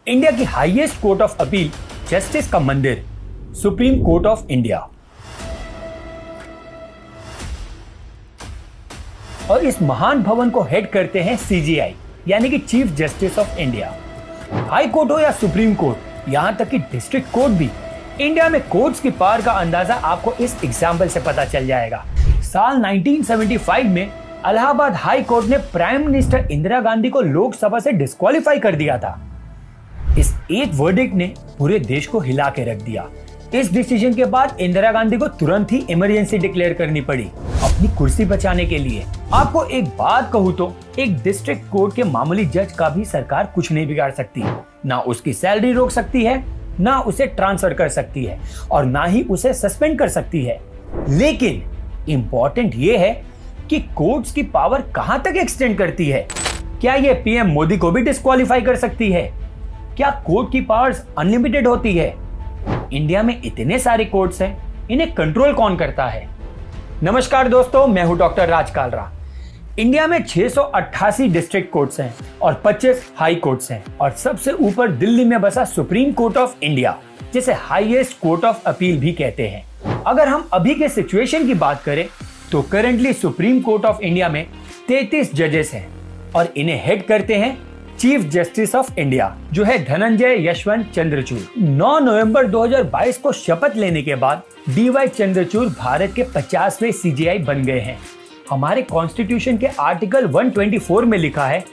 India की highest court of appeal, justice का मंदिर, सुप्रीम कोर्ट ऑफ इंडिया। और इस महान भवन को हेड करते हैं सीजेआई, यानी कि chief justice of India. High court हो या सुप्रीम कोर्ट, यहां तक कि डिस्ट्रिक्ट कोर्ट भी, इंडिया में कोर्ट्स की पावर का अंदाजा आपको इस एग्जाम्पल से पता चल जाएगा। साल 1975 में इलाहाबाद हाई कोर्ट ने प्राइम मिनिस्टर इंदिरा गांधी को लोकसभा से डिस्क्वालीफाई कर दिया था। इस एक वर्डिक्ट ने पूरे देश को हिला के रख दिया। इस डिसीजन के बाद इंदिरा गांधी को तुरंत ही इमरजेंसी डिक्लेयर करनी पड़ी अपनी कुर्सी बचाने के लिए। आपको एक बात कहूँ तो एक डिस्ट्रिक्ट कोर्ट के मामूली जज का भी सरकार कुछ नहीं बिगाड़ सकती। ना उसकी सैलरी रोक सकती है, ना उसे ट्रांसफर कर सकती है, और ना ही उसे सस्पेंड कर सकती है। लेकिन इंपॉर्टेंट ये है कि कोर्ट्स की पावर कहां तक एक्सटेंड करती है। क्या ये पीएम मोदी को भी डिस्क्वालीफाई कर सकती है? क्या कोर्ट की पावर्स अनलिमिटेड होती है? इंडिया में इतने सारे कोर्ट्स हैं, इन्हें कंट्रोल कौन करता है? नमस्कार दोस्तों, मैं हूं डॉक्टर राज कालरा। इंडिया में 688 डिस्ट्रिक्ट कोर्ट्स हैं और 25 हाई कोर्ट्स हैं, और सबसे ऊपर दिल्ली में बसा सुप्रीम कोर्ट ऑफ इंडिया, जिसे हाईएस्ट कोर्ट ऑफ अपील भी कहते हैं। अगर हम अभी के सिचुएशन की बात करें तो currently supreme court of India में 33 जजेस हैं और इन्हें हेड करते हैं चीफ जस्टिस ऑफ इंडिया, जो है धनंजय यशवंत चंद्रचूड़। 9 नवंबर 2022 को शपथ लेने के बाद डीवाई चंद्रचूड़ भारत के 50वें सीजेआई बन गए हैं। हमारे कॉन्स्टिट्यूशन के आर्टिकल 124 में लिखा है,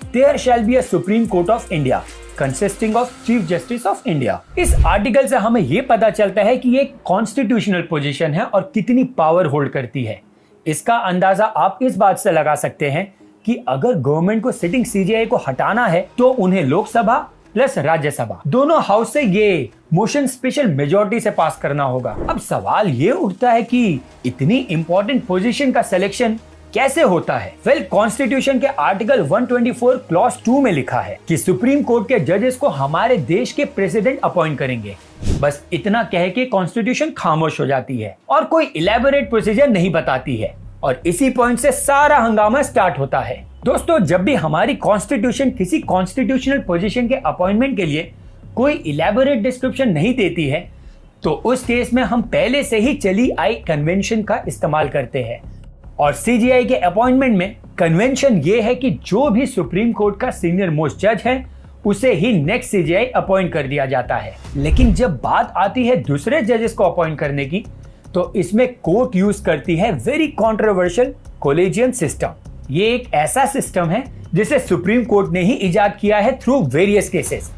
there shall be a supreme court of India consisting of chief justice of India. इस आर्टिकल से हमें यह पता चलता है कि ये कॉन्स्टिट्यूशनल पोजीशन है और कितनी पावर होल्ड करती है। इसका अंदाजा आप इस बात से लगा सकते हैं कि अगर गवर्नमेंट को सिटिंग सीजेआई को हटाना है तो उन्हें लोकसभा प्लस राज्यसभा दोनों हाउस से ये मोशन स्पेशल मेजॉरिटी से पास करना होगा। अब सवाल ये उठता है कि इतनी इंपॉर्टेंट पोजीशन का सिलेक्शन कैसे होता है? वेल, कॉन्स्टिट्यूशन के आर्टिकल 124 क्लॉज 2 में लिखा है कि सुप्रीम कोर्ट के जजेस को हमारे देश के प्रेसिडेंट अपॉइंट करेंगे। बस इतना कह के कॉन्स्टिट्यूशन खामोश हो जाती है और कोई इलेबोरेट प्रोसीजर नहीं बताती है, और इसी पॉइंट से सारा हंगामा स्टार्ट होता है। दोस्तों, जब भी हमारी कॉन्स्टिट्यूशन किसी कॉन्स्टिट्यूशनल पोजीशन के अपॉइंटमेंट के लिए कोई इलेबोरेट डिस्क्रिप्शन नहीं देती है, तो उस केस में हम पहले से ही चली आई कन्वेंशन का इस्तेमाल करते हैं। और सीजीआई के अपॉइंटमेंट में कन्वेंशन ये है कि जो भी सुप्रीम कोर्ट का सीनियर मोस्ट जज है, उसे ही नेक्स्ट सीजीआई अपॉइंट कर दिया जाता है। लेकिन जब बात आती है दूसरे जजेस को अपॉइंट करने की, तो इसमें कोर्ट यूज करती है वेरी कॉन्ट्रोवर्शियल कोलेजियम सिस्टम। ये एक ऐसा सिस्टम है जिसे सुप्रीम कोर्ट ने ही इजाद किया है थ्रू वेरियस केसेस।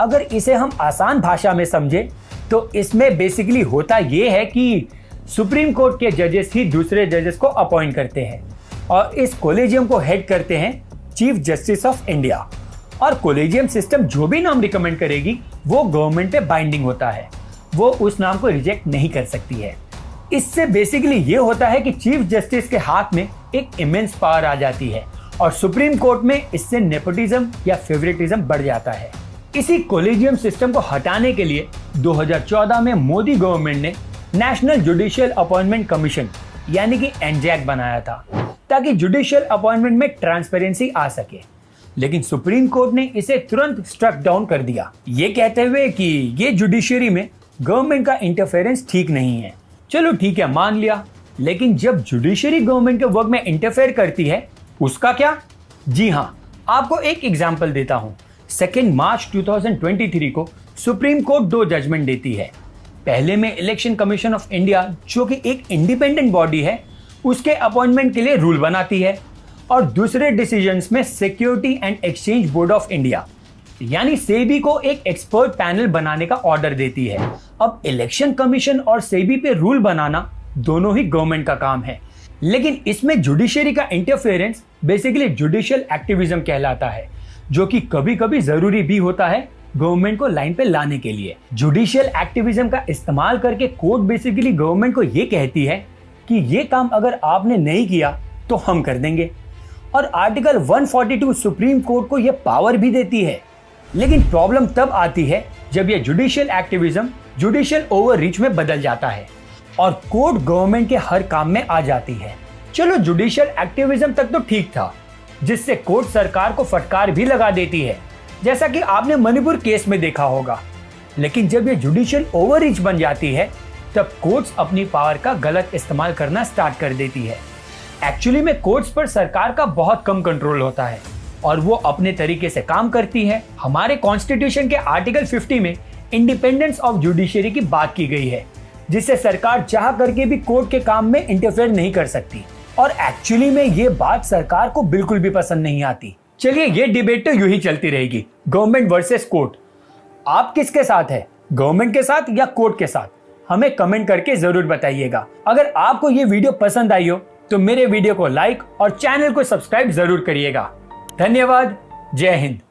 अगर इसे हम आसान भाषा में समझे तो इसमें बेसिकली होता ये है कि सुप्रीम कोर्ट के जजेस ही दूसरे जजेस को अपॉइंट करते हैं, और इस कोलेजियम को हेड करते हैं चीफ जस्टिस ऑफ इंडिया। और कोलेजियम सिस्टम जो भी नाम रिकमेंड करेगी वो गवर्नमेंट पे बाइंडिंग होता है, वो उस नाम को रिजेक्ट नहीं कर सकती है। इससे बेसिकली ये होता है कि चीफ जस्टिस के हाथ में एक इमेंस पावर आ जाती है, और सुप्रीम कोर्ट में इससे नेपोटिज्म या फेवरेटिज्म बढ़ जाता है। इसी कोलेजियम सिस्टम को हटाने के लिए 2014 में मोदी गवर्नमेंट ने नेशनल जुडिशियल अपॉइंटमेंट कमीशन यानी कि एनजैक बनाया था, ताकि जुडिशियल अपॉइंटमेंट में ट्रांसपेरेंसी आ सके। लेकिन सुप्रीम कोर्ट ने इसे तुरंत स्ट्रक डाउन कर दिया, ये कहते हुए कि ये जुडिशरी में गवर्नमेंट का इंटरफेरेंस ठीक नहीं है। चलो ठीक है, मान लिया, लेकिन जब जुडिशरी गवर्नमेंट के वर्क में इंटरफेयर करती है, उसका क्या? जी हाँ, आपको एक एग्जांपल देता हूं। 2 मार्च 2023 को सुप्रीम कोर्ट 2 जजमेंट देती है। पहले में इलेक्शन कमीशन ऑफ इंडिया, जो कि एक इंडिपेंडेंट बॉडी है, उसके अपॉइंटमेंट के लिए रूल बनाती है, और दूसरे डिसीजंस में security and exchange board of India यानी सेबी को एक एक्सपर्ट पैनल बनाने का ऑर्डर देती है। अब इलेक्शन कमीशन और सेबी पे रूल बनाना दोनों ही गवर्नमेंट का काम है, लेकिन इसमें जुडिशरी का इंटरफेरेंस बेसिकली जुडिशियल एक्टिविज्म कहलाता है, जो कि कभी कभी जरूरी भी होता है गवर्नमेंट को लाइन पे लाने के लिए। जुडिशियल एक्टिविज्म का इस्तेमाल करके कोर्ट बेसिकली गवर्नमेंट को ये कहती है कि ये काम अगर आपने नहीं किया तो हम कर देंगे, और आर्टिकल 142 सुप्रीम कोर्ट को यह पावर भी देती है। लेकिन प्रॉब्लम तब आती है जब यह जुडिशियल एक्टिविज्म जुडिशियल ओवररीच में बदल जाता है और कोर्ट गवर्नमेंट के हर काम में आ जाती है। चलो, जुडिशियल एक्टिविज्म तक तो ठीक था, जिससे कोर्ट सरकार को फटकार भी लगा देती है, जैसा कि आपने मणिपुर केस में देखा होगा। लेकिन जब ये जुडिशियल ओवररीच बन जाती है तब कोर्ट्स अपनी पावर का गलत इस्तेमाल करना स्टार्ट कर देती है। एक्चुअली में कोर्ट्स पर सरकार का बहुत कम कंट्रोल होता है और वो अपने तरीके से काम करती है। हमारे कॉन्स्टिट्यूशन के आर्टिकल 50 में इंडिपेंडेंस ऑफ जुडिशरी की बात की गई है, जिससे सरकार चाह करके भी कोर्ट के काम में इंटरफेयर नहीं कर सकती। और एक्चुअली में ये बात सरकार को बिल्कुल भी पसंद नहीं आती। चलिए, ये डिबेट तो यूं ही चलती रहेगी, गवर्नमेंट वर्सेस कोर्ट। आप किसके साथ है, गवर्नमेंट के साथ या कोर्ट के साथ? हमें कमेंट करके जरूर बताइएगा। अगर आपको ये वीडियो पसंद आई हो तो मेरे वीडियो को लाइक और चैनल को सब्सक्राइब जरूर करिएगा। धन्यवाद। जय हिंद।